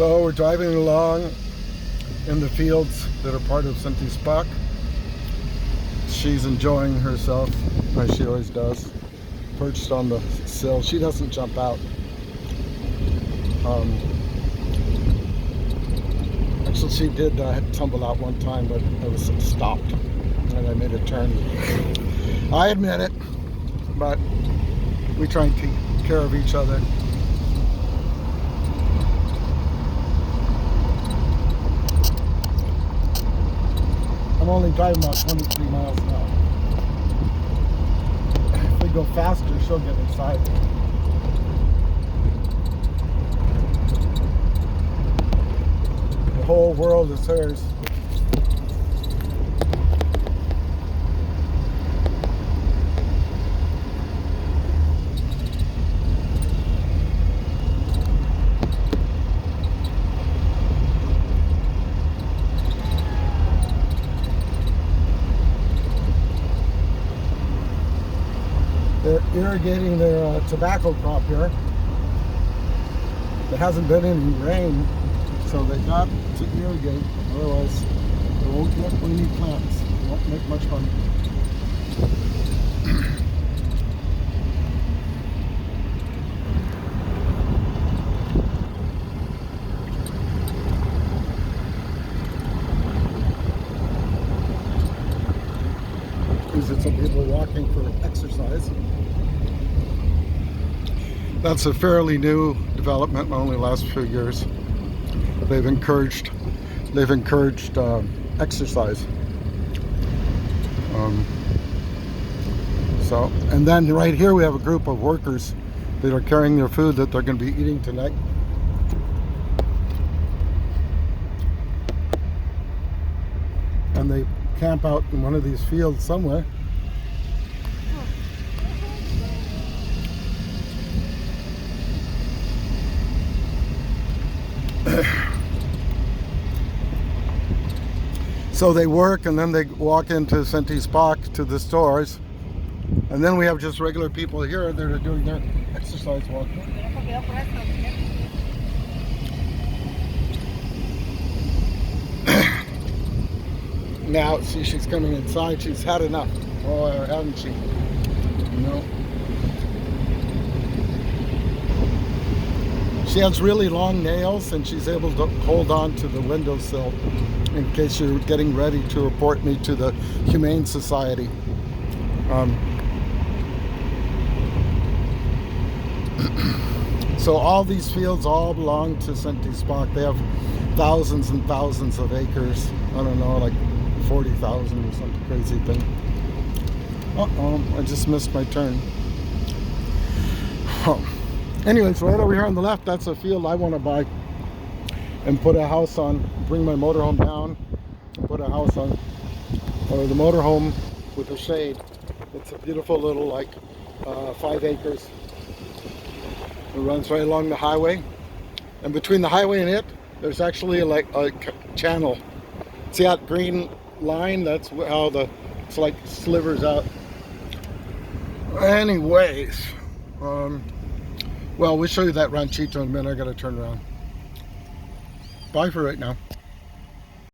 So we're driving along in the fields that are part of Senti Spok. She's enjoying herself, as she always does, perched on the sill. She doesn't jump out. Actually, she did tumble out one time, but I was stopped and I made a turn. I admit it, but we try and take care of each other. I'm only driving about 23 miles an hour. If we go faster, she'll get inside. The whole world is hers. They're irrigating their tobacco crop here. There hasn't been any rain, so they got to irrigate, otherwise they won't get any plants. They won't make much money. These are some people walking for exercise. That's a fairly new development, only the last few years. They've encouraged exercise. And then right here we have a group of workers that are carrying their food that they're going to be eating tonight. And they camp out in one of these fields somewhere. So they work and then they walk into Senti Spok to the stores, and then we have just regular people here that are doing their exercise walking. Now, see, she's coming inside. She's had enough. Oh, hasn't she? No. She has really long nails, and she's able to hold on to the windowsill in case you're getting ready to report me to the Humane Society. So all these fields all belong to Senti Spok. They have thousands and thousands of acres. I don't know, like 40,000 or some crazy thing. Uh-oh, I just missed my turn. Oh. Anyways, right over here on the left, that's a field I want to buy and put a house on, bring my motorhome down and put a house on, or the motorhome with a shade. It's a beautiful little, like 5 acres. It runs right along the highway, and between the highway and it, there's actually like a channel. See that green line? That's how it's like slivers out. Anyways, well, we'll show you that ranchito in a minute. I gotta turn around. Bye for right now.